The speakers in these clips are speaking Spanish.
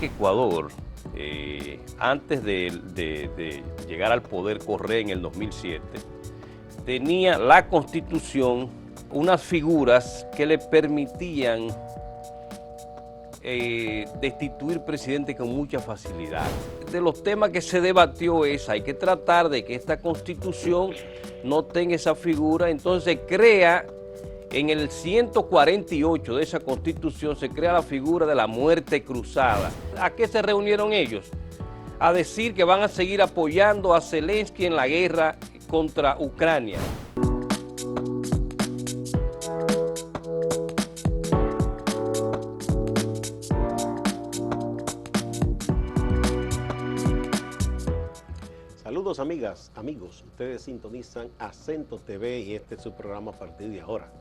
que Ecuador, antes de llegar al poder Correa en el 2007, tenía la Constitución unas figuras que le permitían destituir presidente con mucha facilidad. De los temas que se debatió es, hay que tratar de que esta Constitución no tenga esa figura, entonces crea, en el 148 de esa Constitución se crea la figura de la muerte cruzada. ¿A qué se reunieron ellos? A decir que van a seguir apoyando a Zelensky en la guerra contra Ucrania. Saludos amigas, amigos, ustedes sintonizan Acento TV y este es su programa a partir de ahora.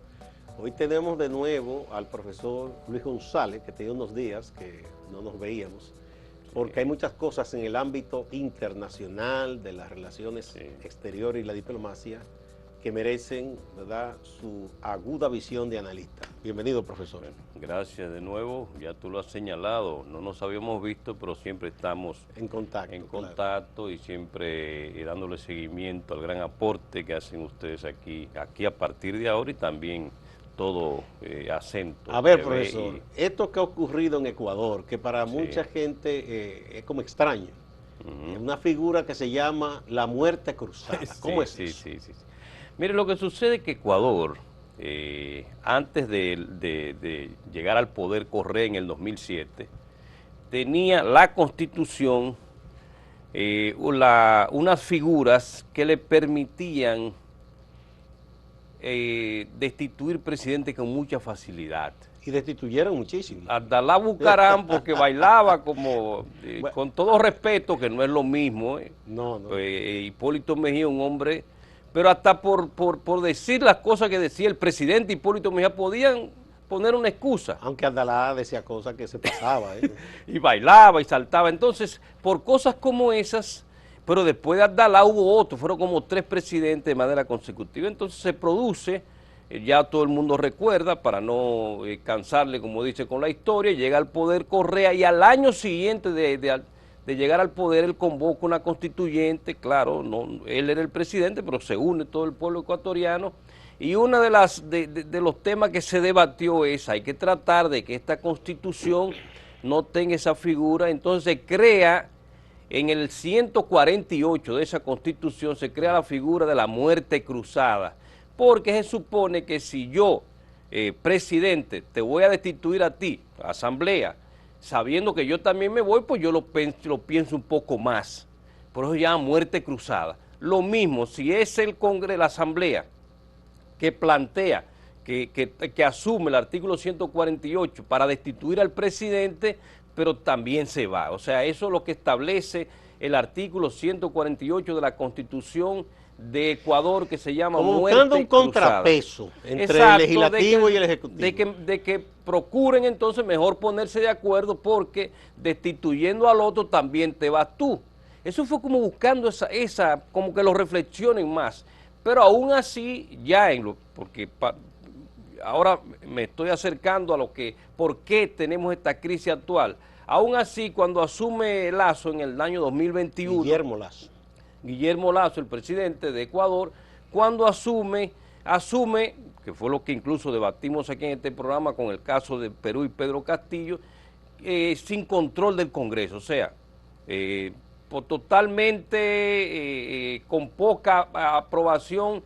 Hoy tenemos de nuevo al profesor Luis González, que tenía unos días que no nos veíamos, porque hay muchas cosas en el ámbito internacional de las relaciones exteriores y la diplomacia que merecen, ¿verdad?, su aguda visión de analista. Bienvenido, profesor. Bueno, gracias de nuevo, ya tú lo has señalado, no nos habíamos visto, pero siempre estamos en contacto, claro, y siempre dándole seguimiento al gran aporte que hacen ustedes aquí a partir de ahora y también todo Acento. A ver, profesor, esto que ha ocurrido en Ecuador, que para mucha gente es como extraño, es una figura que se llama la muerte cruzada. ¿Cómo es eso? Sí. Mire, lo que sucede es que Ecuador, antes de llegar al poder Correa en el 2007, tenía la Constitución unas figuras que le permitían destituir presidente con mucha facilidad. Y destituyeron muchísimo. Abdalá Bucaram, porque bailaba como, bueno, con todo respeto, que no es lo mismo. No. Hipólito Mejía, un hombre, pero hasta por decir las cosas que decía el presidente Hipólito Mejía, podían poner una excusa. Aunque Abdalá decía cosas que se pasaba. Y bailaba y saltaba. Entonces, por cosas como esas, pero después de Abdalá hubo otros, fueron como 3 presidentes de manera consecutiva. Entonces se produce, ya todo el mundo recuerda, para no cansarle, como dice, con la historia, llega al poder Correa y al año siguiente de llegar al poder él convoca una constituyente, claro, no, él era el presidente, pero se une todo el pueblo ecuatoriano. Y uno de los temas que se debatió es, hay que tratar de que esta Constitución no tenga esa figura, entonces crea, en el 148 de esa Constitución se crea la figura de la muerte cruzada, porque se supone que si yo, presidente, te voy a destituir a ti, asamblea, sabiendo que yo también me voy, pues yo lo pienso un poco más, por eso se llama muerte cruzada. Lo mismo, si es el Congreso, la asamblea, que plantea, que asume el artículo 148 para destituir al presidente, pero también se va. O sea, eso es lo que establece el artículo 148 de la Constitución de Ecuador, que se llama como muerte buscando un cruzada. Contrapeso entre Exacto, el legislativo y el ejecutivo. De que procuren entonces mejor ponerse de acuerdo, porque destituyendo al otro también te vas tú. Eso fue como buscando como que lo reflexionen más. Pero aún así, porque ahora me estoy acercando a por qué tenemos esta crisis actual. Aún así, cuando asume Lasso en el año 2021, Guillermo Lasso, el presidente de Ecuador, cuando asume, que fue lo que incluso debatimos aquí en este programa con el caso de Perú y Pedro Castillo, sin control del Congreso, o sea, totalmente con poca aprobación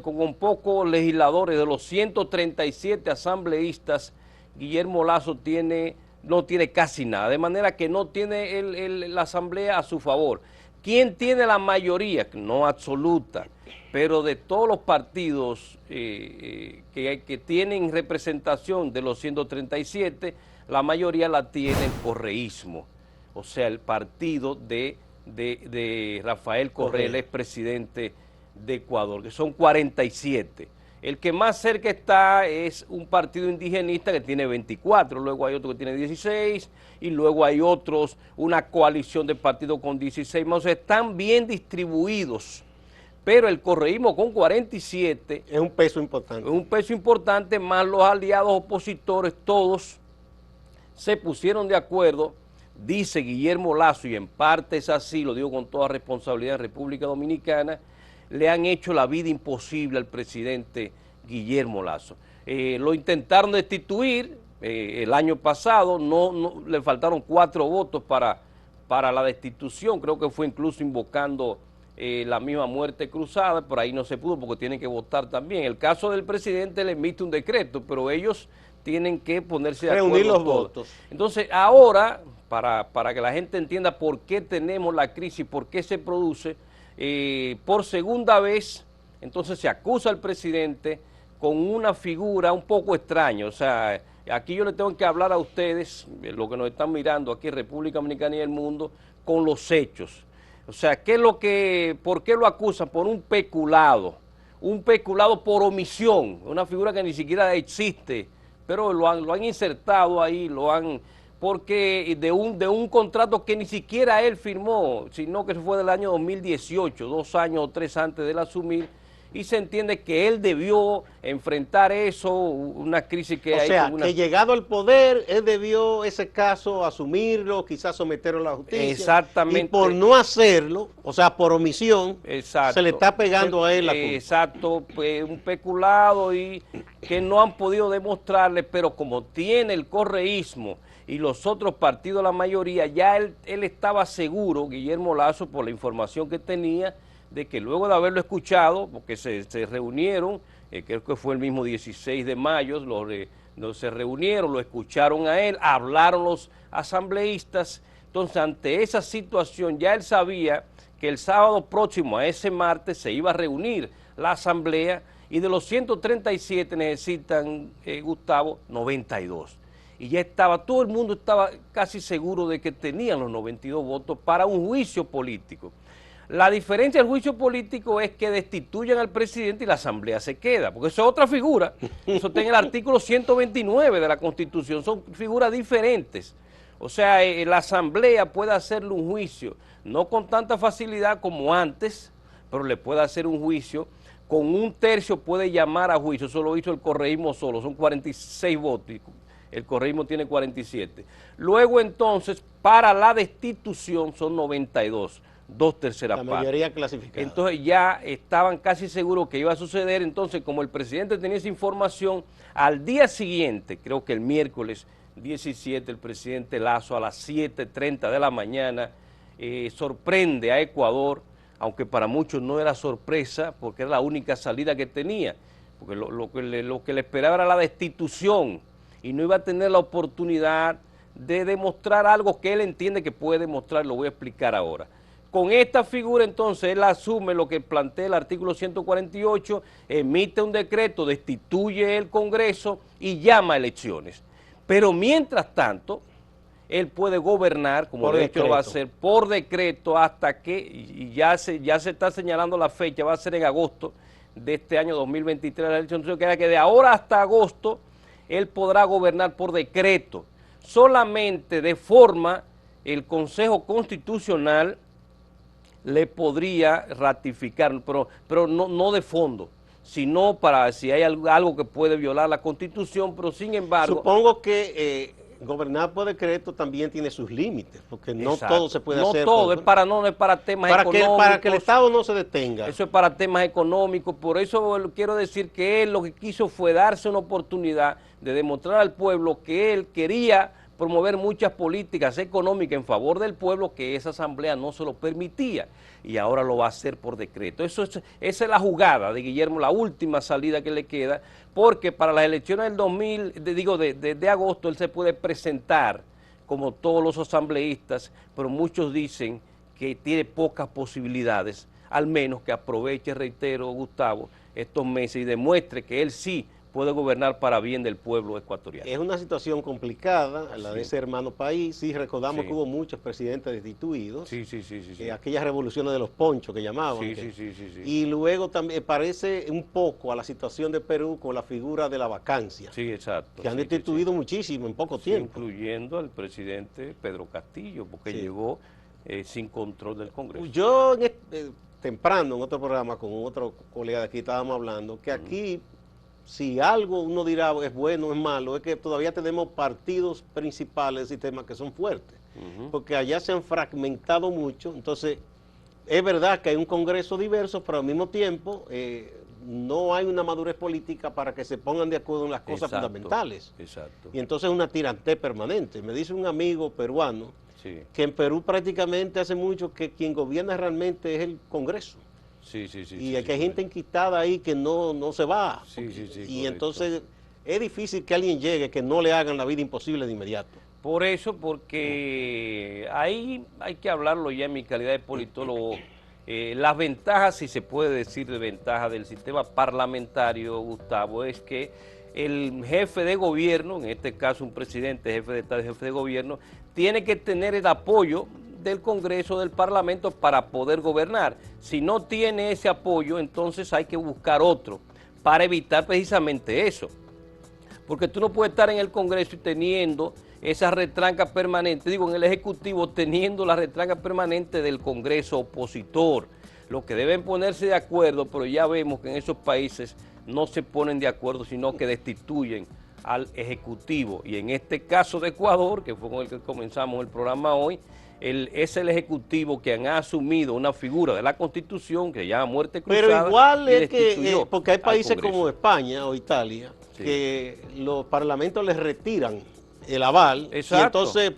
con pocos legisladores. De los 137 asambleístas, Guillermo Lasso no tiene casi nada, de manera que no tiene la asamblea a su favor. ¿Quién tiene la mayoría? No absoluta, pero de todos los partidos que tienen representación de los 137, la mayoría la tiene el correísmo, o sea, el partido de Rafael Correa, el expresidente de Ecuador, que son 47. El que más cerca está es un partido indigenista que tiene 24, luego hay otro que tiene 16, y luego hay otros, una coalición de partidos con 16 más, o sea, están bien distribuidos, pero el correísmo con 47... es un peso importante. Es un peso importante, más los aliados opositores, todos se pusieron de acuerdo dice Guillermo Lasso, y en parte es así, lo digo con toda responsabilidad en República Dominicana, le han hecho la vida imposible al presidente Guillermo Lasso. Lo intentaron destituir el año pasado, le faltaron 4 votos para la destitución, creo que fue incluso invocando la misma muerte cruzada, por ahí no se pudo porque tienen que votar también. El caso del presidente le emite un decreto, pero ellos tienen que ponerse de acuerdo. Reunir los todos. votos. Entonces ahora, para que la gente entienda por qué tenemos la crisis, por qué se produce, por segunda vez, entonces se acusa al presidente con una figura un poco extraña. O sea, aquí yo le tengo que hablar a ustedes, lo que nos están mirando aquí en República Dominicana y el mundo, con los hechos. O sea, ¿por qué lo acusan? Por un peculado por omisión, una figura que ni siquiera existe, pero lo han insertado ahí, porque de un contrato que ni siquiera él firmó, sino que fue del año 2018, 2 años o 3 antes de él asumir, y se entiende que él debió enfrentar eso, una crisis que hay. O sea, que llegado al poder, él debió ese caso asumirlo, quizás someterlo a la justicia. Exactamente. Y por no hacerlo, o sea, por omisión, exacto, se le está pegando a él la culpa. Exacto, pues un peculado y que no han podido demostrarle, pero como tiene el correísmo y los otros partidos, la mayoría, ya él estaba seguro, Guillermo Lasso, por la información que tenía, de que luego de haberlo escuchado, porque se reunieron, creo que fue el mismo 16 de mayo, se reunieron, lo escucharon a él, hablaron los asambleístas. Entonces, ante esa situación, ya él sabía que el sábado próximo, a ese martes, se iba a reunir la asamblea, y de los 137 necesitan, Gustavo, 92. Y ya todo el mundo estaba casi seguro de que tenían los 92 votos para un juicio político. La diferencia del juicio político es que destituyen al presidente y la asamblea se queda, porque eso es otra figura, eso está en el artículo 129 de la Constitución, son figuras diferentes. O sea, la asamblea puede hacerle un juicio, no con tanta facilidad como antes, pero le puede hacer un juicio, con 1/3 puede llamar a juicio, eso lo hizo el correísmo solo, son 46 votos, el correísmo tiene 47. Luego entonces, para la destitución son 92. 2/3 partes. La mayoría clasificada. Entonces ya estaban casi seguros que iba a suceder. Entonces, como el presidente tenía esa información, al día siguiente, creo que el miércoles 17, el presidente Lasso a las 7:30 de la mañana sorprende a Ecuador, aunque para muchos no era sorpresa, porque era la única salida que tenía, porque lo que le esperaba era la destitución, y no iba a tener la oportunidad de demostrar algo que él entiende que puede demostrar, lo voy a explicar ahora. Con esta figura, entonces, él asume lo que plantea el artículo 148, emite un decreto, destituye el Congreso y llama a elecciones. Pero mientras tanto, él puede gobernar, como de hecho lo va a hacer, por decreto hasta que, y ya se está señalando la fecha, va a ser en agosto de este año 2023 la elección, entonces que de ahora hasta agosto, él podrá gobernar por decreto. Solamente de forma, el Consejo Constitucional le podría ratificar, pero no de fondo, sino para si hay algo que puede violar la Constitución, pero sin embargo... Supongo que gobernar por decreto también tiene sus límites, porque no exacto, todo se puede hacer. No todo, es para temas económicos. Para que el Estado no se detenga. Eso es para temas económicos, por eso quiero decir que él lo que quiso fue darse una oportunidad de demostrar al pueblo que él quería promover muchas políticas económicas en favor del pueblo, que esa asamblea no se lo permitía, y ahora lo va a hacer por decreto. Esa es la jugada de Guillermo, la última salida que le queda, porque para las elecciones del de agosto él se puede presentar como todos los asambleístas, pero muchos dicen que tiene pocas posibilidades, al menos que aproveche, reitero, Gustavo, estos meses y demuestre que él sí puede gobernar para bien del pueblo ecuatoriano. Es una situación complicada, la de ese hermano país. Sí, recordamos que hubo muchos presidentes destituidos. Sí. Aquellas revoluciones de los ponchos que llamaban. Sí. Y luego también parece un poco a la situación de Perú con la figura de la vacancia. Sí, exacto. Que han destituido muchísimo en poco tiempo. Incluyendo al presidente Pedro Castillo, porque llegó sin control del Congreso. Yo temprano en otro programa con otro colega de aquí estábamos hablando que aquí si algo uno dirá es bueno o es malo, es que todavía tenemos partidos principales del sistema que son fuertes, porque allá se han fragmentado mucho. Entonces es verdad que hay un Congreso diverso, pero al mismo tiempo no hay una madurez política para que se pongan de acuerdo en las cosas fundamentales. Exacto. Y entonces es una tirantez permanente. Me dice un amigo peruano que en Perú prácticamente hace mucho que quien gobierna realmente es el Congreso. Y que hay gente enquistada ahí que no se va. Y entonces es difícil que alguien llegue que no le hagan la vida imposible de inmediato. Por eso, porque ahí hay que hablarlo ya en mi calidad de politólogo. Las ventajas, si se puede decir de ventaja del sistema parlamentario, Gustavo, es que el jefe de gobierno, en este caso un presidente, jefe de Estado, jefe de gobierno, tiene que tener el apoyo del Congreso, del Parlamento, para poder gobernar. Si no tiene ese apoyo, entonces hay que buscar otro para evitar precisamente eso. Porque tú no puedes estar en el Congreso y teniendo esa retranca permanente, digo, en el Ejecutivo teniendo la retranca permanente del Congreso opositor. Lo que deben ponerse de acuerdo, pero ya vemos que en esos países no se ponen de acuerdo, sino que destituyen al Ejecutivo. Y en este caso de Ecuador, que fue con el que comenzamos el programa hoy, es el Ejecutivo que han asumido una figura de la Constitución que se llama muerte cruzada. Pero igual es que, porque hay países como España o Italia, que los parlamentos les retiran el aval. Exacto. Y entonces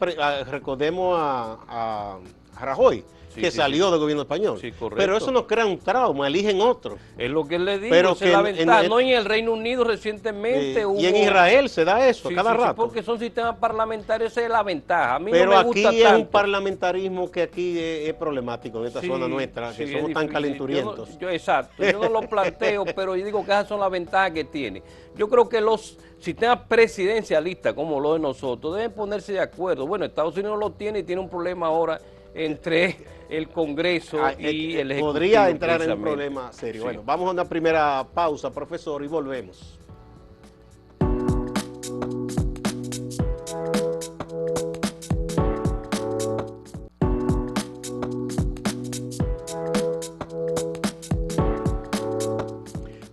recordemos a Rajoy, que salió del gobierno español. Pero eso no crea un trauma, eligen otro. Es lo que le digo, pero es la ventaja. No, en el Reino Unido recientemente hubo... Y en Israel se da eso cada rato. Porque son sistemas parlamentarios, esa es la ventaja. A mí pero no me gusta aquí es tanto. Un parlamentarismo que aquí es problemático, en esta zona nuestra, que somos tan calenturientos. Exacto, yo no lo planteo, pero yo digo que esas son las ventajas que tiene. Yo creo que los sistemas presidencialistas, como los de nosotros, deben ponerse de acuerdo. Bueno, Estados Unidos lo tiene y tiene un problema ahora entre el Congreso y el Ejecutivo. Podría entrar en un problema serio. Bueno, vamos a una primera pausa, profesor, y volvemos.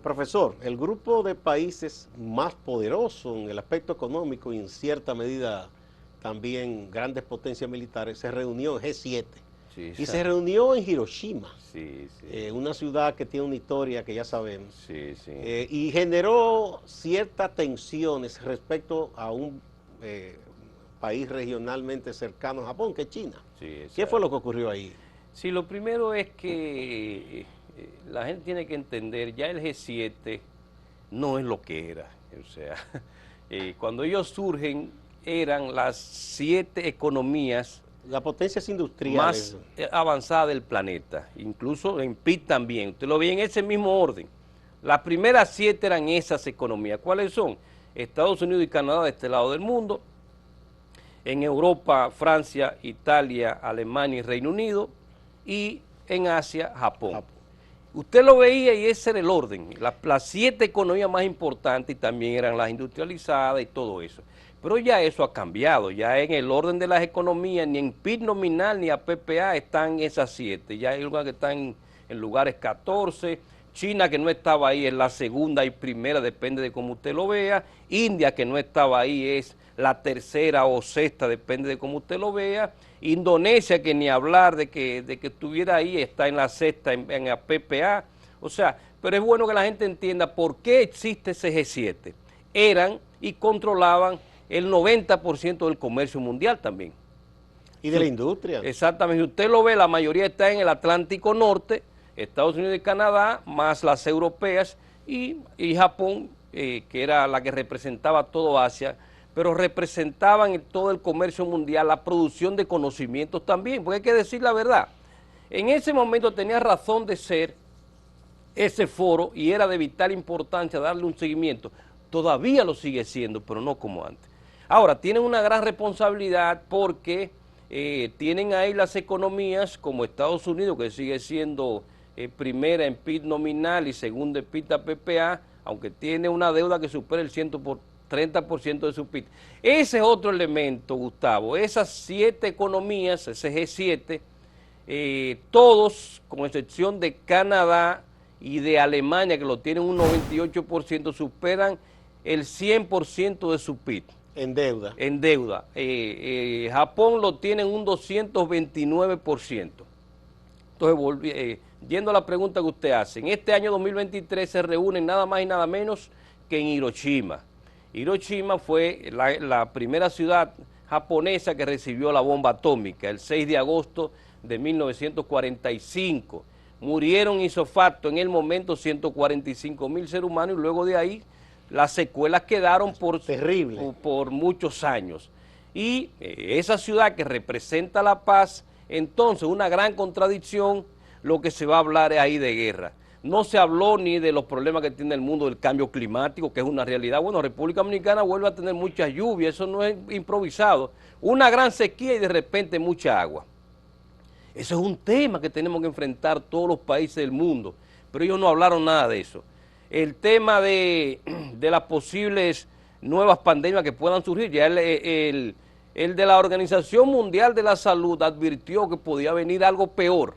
Profesor, el grupo de países más poderoso en el aspecto económico y en cierta medida también grandes potencias militares, se reunió en G7 y se reunió en Hiroshima, una ciudad que tiene una historia que ya sabemos, y generó ciertas tensiones respecto a un país regionalmente cercano a Japón, que es China. ¿Qué fue lo que ocurrió ahí? Sí, lo primero es que la gente tiene que entender, ya el G7 no es lo que era, o sea, cuando ellos surgen eran las 7 economías las potencias industriales más avanzadas del planeta, incluso en PIB también, usted lo ve en ese mismo orden. Las primeras 7 eran esas economías. ¿Cuáles son? Estados Unidos y Canadá de este lado del mundo, en Europa, Francia, Italia, Alemania y Reino Unido, y en Asia, Japón. Usted lo veía y ese era el orden. Las 7 economías más importantes también eran las industrializadas y todo eso. Pero ya eso ha cambiado, ya en el orden de las economías, ni en PIB nominal ni a PPA están esas 7. Ya hay lugares que están en lugares 14. China, que no estaba ahí, es la segunda y primera, depende de cómo usted lo vea. India, que no estaba ahí, es la tercera o sexta, depende de cómo usted lo vea. Indonesia, que ni hablar de que estuviera ahí, está en la sexta en la PPA. O sea, pero es bueno que la gente entienda por qué existe ese G7. Eran y controlaban el 90% del comercio mundial también. Y de la industria. Exactamente. Si usted lo ve, la mayoría está en el Atlántico Norte, Estados Unidos y Canadá, más las europeas y Japón, que era la que representaba todo Asia, pero representaban todo el comercio mundial, la producción de conocimientos también, porque hay que decir la verdad. En ese momento tenía razón de ser ese foro y era de vital importancia darle un seguimiento. Todavía lo sigue siendo, pero no como antes. Ahora, tienen una gran responsabilidad porque tienen ahí las economías como Estados Unidos, que sigue siendo primera en PIB nominal y segunda en PIB a PPA, aunque tiene una deuda que supera el 30% de su PIB. Ese es otro elemento, Gustavo. Esas 7 economías, ese G7, todos, con excepción de Canadá y de Alemania, que lo tienen un 98%, superan el 100% de su PIB. En deuda. En deuda. Japón lo tiene en un 229%. Entonces, yendo a la pregunta que usted hace, en este año 2023 se reúnen nada más y nada menos que en Hiroshima. Hiroshima fue la primera ciudad japonesa que recibió la bomba atómica, el 6 de agosto de 1945. Murieron ipso facto en el momento 145.000 seres humanos y luego de ahí las secuelas quedaron por muchos años. Y esa ciudad que representa la paz, entonces una gran contradicción, lo que se va a hablar es ahí de guerra. No se habló ni de los problemas que tiene el mundo del cambio climático, que es una realidad. Bueno, República Dominicana vuelve a tener mucha lluvia, eso no es improvisado. Una gran sequía y de repente mucha agua. Eso es un tema que tenemos que enfrentar todos los países del mundo, pero ellos no hablaron nada de eso. El tema de las posibles nuevas pandemias que puedan surgir, ya el de la Organización Mundial de la Salud advirtió que podía venir algo peor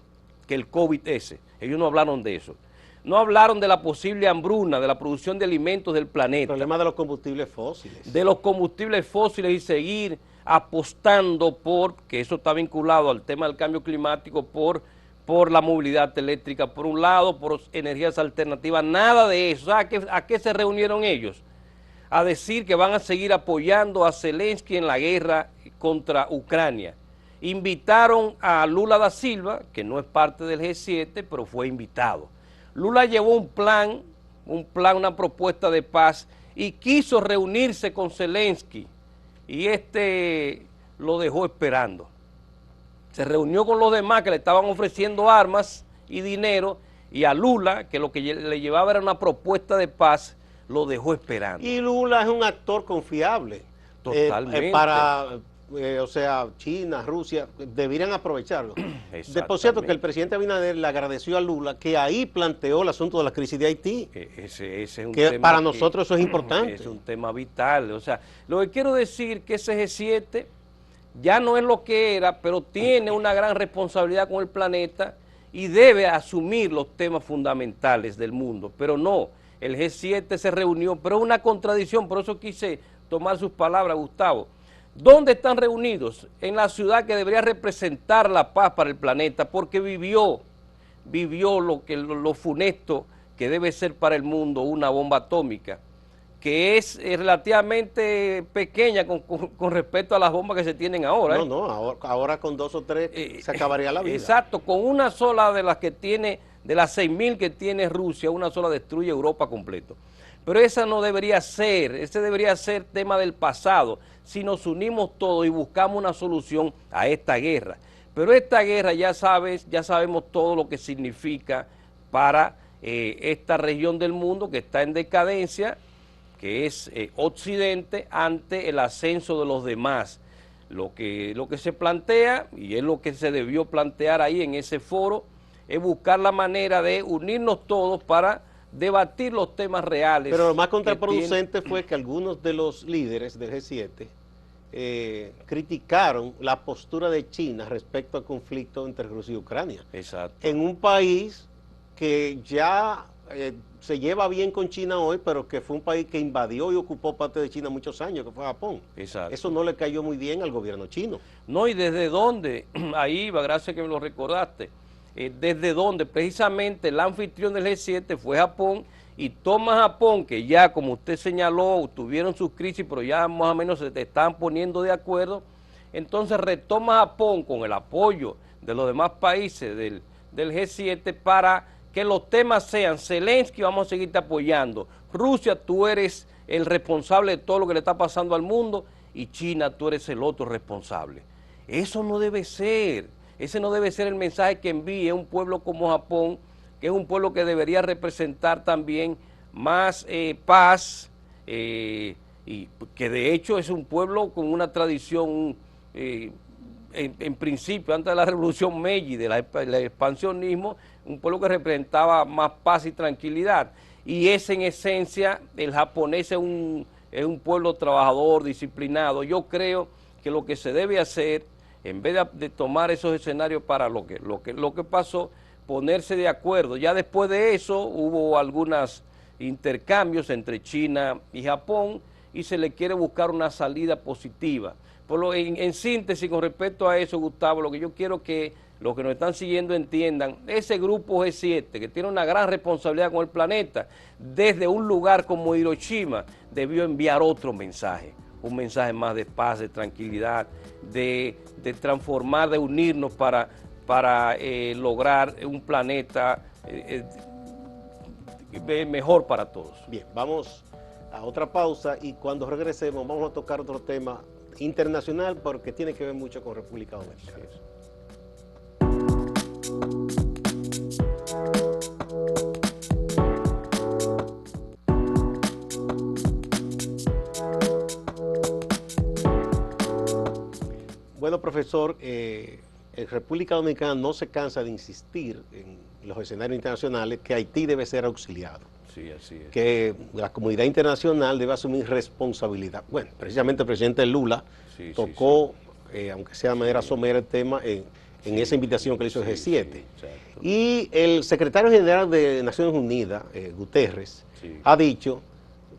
que el COVID-19. Ellos no hablaron de eso. No hablaron de la posible hambruna, de la producción de alimentos del planeta. El problema de los combustibles fósiles. De los combustibles fósiles y seguir apostando por, que eso está vinculado al tema del cambio climático, por la movilidad eléctrica, por un lado, por energías alternativas, nada de eso. ¿A qué se reunieron ellos? A decir que van a seguir apoyando a Zelensky en la guerra contra Ucrania. Invitaron a Lula da Silva, que no es parte del G7, pero fue invitado. Lula llevó un plan, una propuesta de paz y quiso reunirse con Zelensky y lo dejó esperando. Se reunió con los demás que le estaban ofreciendo armas y dinero y a Lula, que lo que le llevaba era una propuesta de paz, lo dejó esperando. Y Lula es un actor confiable. Totalmente. O sea, China, Rusia, deberían aprovecharlo. Por cierto, que el presidente Abinader le agradeció a Lula que ahí planteó el asunto de la crisis de Haití. Ese es un que tema para nosotros eso es importante. Es un tema vital. O sea, lo que quiero decir que ese G7 ya no es lo que era, pero tiene una gran responsabilidad con el planeta y debe asumir los temas fundamentales del mundo. Pero no, el G7 se reunió, pero es una contradicción, por eso quise tomar sus palabras, Gustavo. ¿Dónde están reunidos? En la ciudad que debería representar la paz para el planeta, porque vivió lo funesto que debe ser para el mundo una bomba atómica, que es relativamente pequeña con respecto a las bombas que se tienen ahora. Ahora con 2 o 3 se acabaría la vida. Exacto, con una sola de las que tiene, de las 6.000 que tiene Rusia, una sola destruye Europa completo. Pero esa no debería ser, ese debería ser tema del pasado, si nos unimos todos y buscamos una solución a esta guerra. Pero esta guerra ya sabemos todo lo que significa para esta región del mundo que está en decadencia, que es Occidente, ante el ascenso de los demás. Lo que se plantea, y es lo que se debió plantear ahí en ese foro, es buscar la manera de unirnos todos para debatir los temas reales. Pero lo más contraproducente fue que algunos de los líderes del G7 criticaron la postura de China respecto al conflicto entre Rusia y Ucrania. Exacto. En un país que ya se lleva bien con China hoy, pero que fue un país que invadió y ocupó parte de China muchos años, que fue Japón. Exacto. Eso no le cayó muy bien al gobierno chino. No, y desde dónde, ahí iba, gracias que me lo recordaste, desde donde precisamente el anfitrión del G7 fue Japón, y toma Japón, que ya como usted señaló, tuvieron sus crisis, pero ya más o menos se estaban poniendo de acuerdo, entonces retoma Japón con el apoyo de los demás países del G7 para que los temas sean: Zelensky, vamos a seguirte apoyando; Rusia, tú eres el responsable de todo lo que le está pasando al mundo; y China, tú eres el otro responsable. Eso no debe ser. Ese no debe ser el mensaje que envíe un pueblo como Japón, que es un pueblo que debería representar también más paz, y que de hecho es un pueblo con una tradición, en principio, antes de la Revolución Meiji, del expansionismo, un pueblo que representaba más paz y tranquilidad. Y es en esencia, el japonés es un pueblo trabajador, disciplinado. Yo creo que lo que se debe hacer, en vez de tomar esos escenarios para lo que pasó, ponerse de acuerdo. Ya después de eso hubo algunos intercambios entre China y Japón y se le quiere buscar una salida positiva. En síntesis, con respecto a eso, Gustavo, lo que yo quiero que los que nos están siguiendo entiendan, ese grupo G7, que tiene una gran responsabilidad con el planeta, desde un lugar como Hiroshima, debió enviar otro mensaje, un mensaje más de paz, de tranquilidad, de transformar, de unirnos para lograr un planeta mejor para todos. Bien, vamos a otra pausa y cuando regresemos vamos a tocar otro tema internacional porque tiene que ver mucho con República Dominicana. Bueno, profesor, en República Dominicana no se cansa de insistir en los escenarios internacionales que Haití debe ser auxiliado. Sí, así es. Que la comunidad internacional debe asumir responsabilidad. Bueno, precisamente el presidente Lula tocó, aunque sea de manera somera, el tema en esa invitación que le hizo el G7. Y el secretario general de Naciones Unidas, Guterres, ha dicho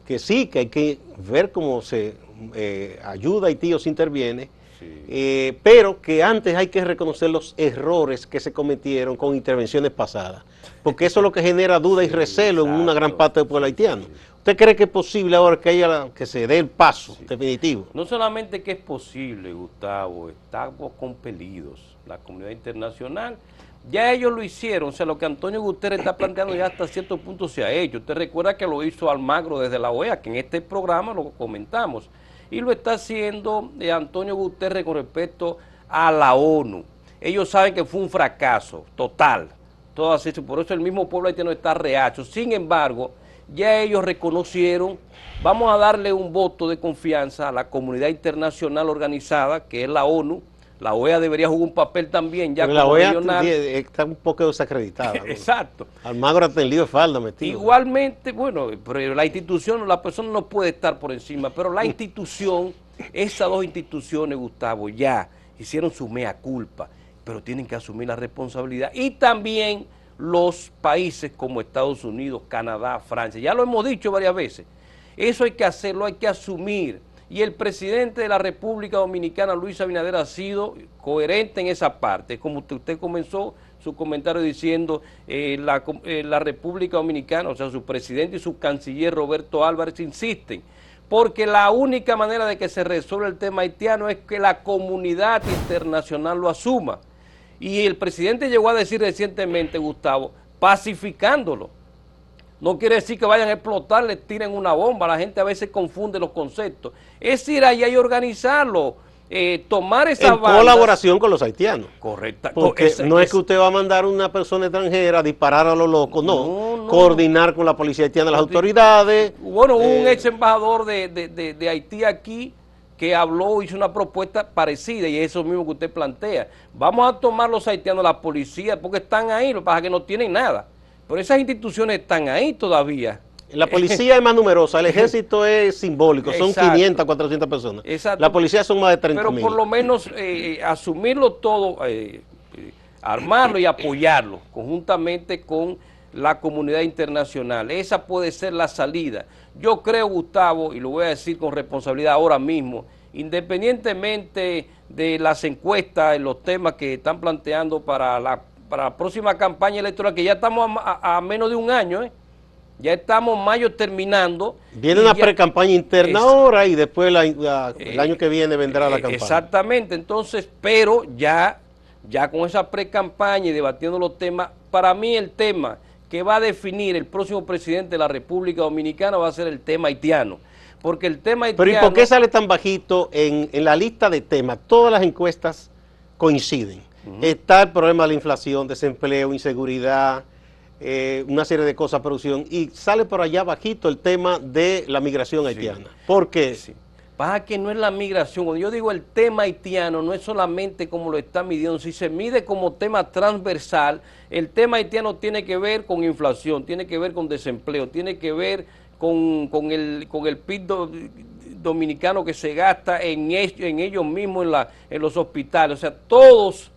que sí, que hay que ver cómo se ayuda a Haití o se interviene, pero que antes hay que reconocer los errores que se cometieron con intervenciones pasadas, porque eso es lo que genera duda y recelo en una gran parte del pueblo haitiano. ¿Usted cree que es posible ahora que se dé el paso definitivo? No solamente que es posible, Gustavo, estamos compelidos, la comunidad internacional, ya ellos lo hicieron, o sea, lo que Antonio Guterres está planteando ya hasta cierto punto se ha hecho. Usted recuerda que lo hizo Almagro desde la OEA, que en este programa lo comentamos, y lo está haciendo Antonio Guterres con respecto a la ONU. Ellos saben que fue un fracaso total, todas eso, por eso el mismo pueblo haitiano está reacio. Sin embargo, ya ellos reconocieron, vamos a darle un voto de confianza a la comunidad internacional organizada, que es la ONU. La OEA debería jugar un papel también ya. Pero como la OEA regional está un poco desacreditada, ¿no? Exacto. Almagro ha tenido falda metido. Igualmente, bueno, pero la institución, la persona no puede estar por encima, pero la institución, esas dos instituciones, Gustavo, ya hicieron su mea culpa, pero tienen que asumir la responsabilidad. Y también los países como Estados Unidos, Canadá, Francia, ya lo hemos dicho varias veces, eso hay que hacerlo, hay que asumir. Y el presidente de la República Dominicana, Luis Abinader, ha sido coherente en esa parte. Como usted comenzó su comentario diciendo, la República Dominicana, o sea, su presidente y su canciller Roberto Álvarez insisten, porque la única manera de que se resuelva el tema haitiano es que la comunidad internacional lo asuma. Y el presidente llegó a decir recientemente, Gustavo, pacificándolo. No quiere decir que vayan a explotar, les tiren una bomba, la gente a veces confunde los conceptos. Es ir allá y organizarlo, tomar esas bandas. En colaboración con los haitianos. Correcta. Porque no es que usted va a mandar a una persona extranjera a disparar a lo loco, no. Coordinar con la policía haitiana, las autoridades. Bueno, hubo un ex embajador de Haití aquí que habló, hizo una propuesta parecida y eso mismo que usted plantea. Vamos a tomar los haitianos, la policía, porque están ahí, lo que pasa es que no tienen nada. Pero esas instituciones están ahí todavía. La policía es más numerosa, el ejército es simbólico, son 500, 400 personas. Exacto. La policía son más de 30.000. Pero por lo menos asumirlo todo, armarlo y apoyarlo conjuntamente con la comunidad internacional. Esa puede ser la salida. Yo creo, Gustavo, y lo voy a decir con responsabilidad ahora mismo, independientemente de las encuestas, los temas que están planteando para la próxima campaña electoral, que ya estamos a menos de un año, ya estamos mayo terminando. Viene una pre-campaña interna ahora y después el año que viene vendrá la campaña. Exactamente, entonces, pero ya con esa pre-campaña y debatiendo los temas, para mí el tema que va a definir el próximo presidente de la República Dominicana va a ser el tema haitiano. Porque el tema haitiano... Pero ¿y por qué sale tan bajito en la lista de temas? Todas las encuestas coinciden. Está el problema de la inflación, desempleo, inseguridad, una serie de cosas, producción, y sale por allá bajito el tema de la migración haitiana. ¿Por qué? Sí. Pasa que no es la migración. Cuando yo digo el tema haitiano, no es solamente como lo está midiendo. Si se mide como tema transversal, el tema haitiano tiene que ver con inflación, tiene que ver con desempleo, tiene que ver con el PIB dominicano que se gasta en ellos mismos, en los hospitales. O sea, todos...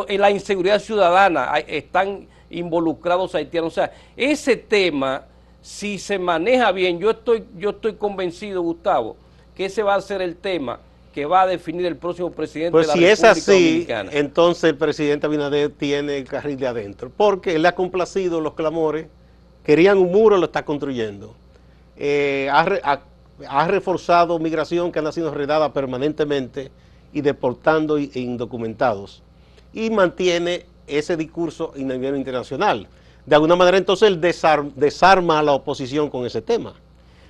En la inseguridad ciudadana están involucrados haitianos. O sea, ese tema, si se maneja bien, yo estoy convencido, Gustavo, que ese va a ser el tema que va a definir el próximo presidente pues de la si República es así, Dominicana. entonces el presidente Abinader tiene el carril de adentro, porque él ha complacido los clamores, querían un muro, lo está construyendo. Ha reforzado migración que anda siendo enredada permanentemente y deportando indocumentados. Y mantiene ese discurso en el nivel internacional. De alguna manera entonces él desarma a la oposición con ese tema.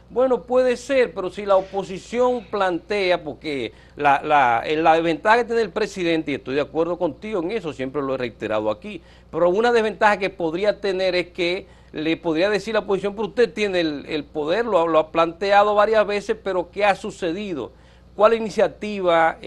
Bueno, puede ser, pero si la oposición plantea, porque la desventaja que tiene el presidente, y estoy de acuerdo contigo en eso, siempre lo he reiterado aquí, pero una desventaja que podría tener es que le podría decir la oposición, pero usted tiene el poder, lo ha planteado varias veces, pero ¿qué ha sucedido? ¿Cuál iniciativa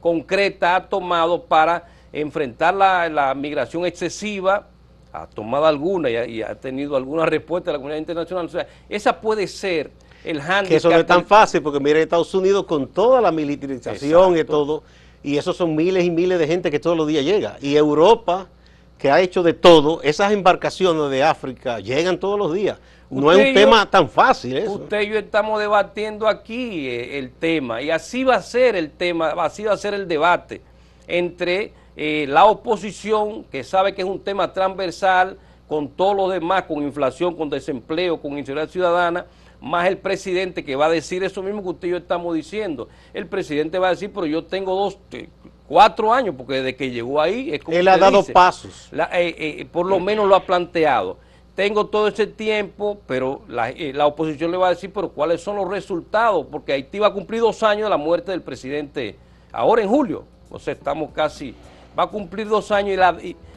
concreta ha tomado para enfrentar la migración excesiva? Ha tomado alguna y ha tenido alguna respuesta de la comunidad internacional. O sea, esa puede ser el handicap. Que eso no es tan fácil, porque mire Estados Unidos con toda la militarización. Exacto. Y todo, y esos son miles y miles de gente que todos los días llega. Y Europa, que ha hecho de todo, esas embarcaciones de África llegan todos los días. No es un tema tan fácil eso. Usted y yo estamos debatiendo aquí el tema, y así va a ser el tema, así va a ser el debate entre la oposición, que sabe que es un tema transversal, con todos los demás, con inflación, con desempleo, con inseguridad ciudadana, más el presidente, que va a decir eso mismo que usted y yo estamos diciendo. El presidente va a decir, pero yo tengo 4 años, porque desde que llegó ahí, es como él ha dado pasos. Por lo menos lo ha planteado. Tengo todo ese tiempo, pero la oposición le va a decir, pero ¿cuáles son los resultados? Porque Haití va a cumplir 2 años de la muerte del presidente, ahora en julio. O sea, estamos casi, va a cumplir 2 años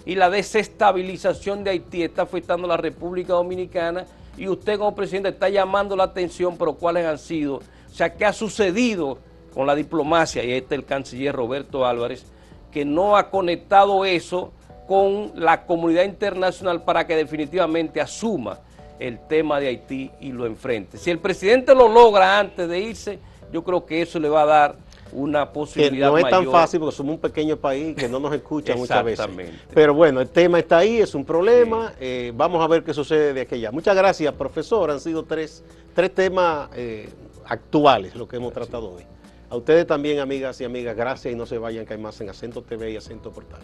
y la desestabilización de Haití está afectando a la República Dominicana, y usted como presidente está llamando la atención, pero ¿cuáles han sido? O sea, ¿qué ha sucedido con la diplomacia? Y este es el canciller Roberto Álvarez, que no ha conectado eso con la comunidad internacional para que definitivamente asuma el tema de Haití y lo enfrente. Si el presidente lo logra antes de irse, yo creo que eso le va a dar una posibilidad mayor. Que no es tan fácil porque somos un pequeño país que no nos escucha muchas veces. Pero bueno, el tema está ahí, es un problema. Sí. Vamos a ver qué sucede de aquí a allá. Muchas gracias, profesor. Han sido tres temas actuales lo que hemos tratado hoy. A ustedes también, amigas y amigas, gracias, y no se vayan, que hay más en Acento TV y Acento Portal.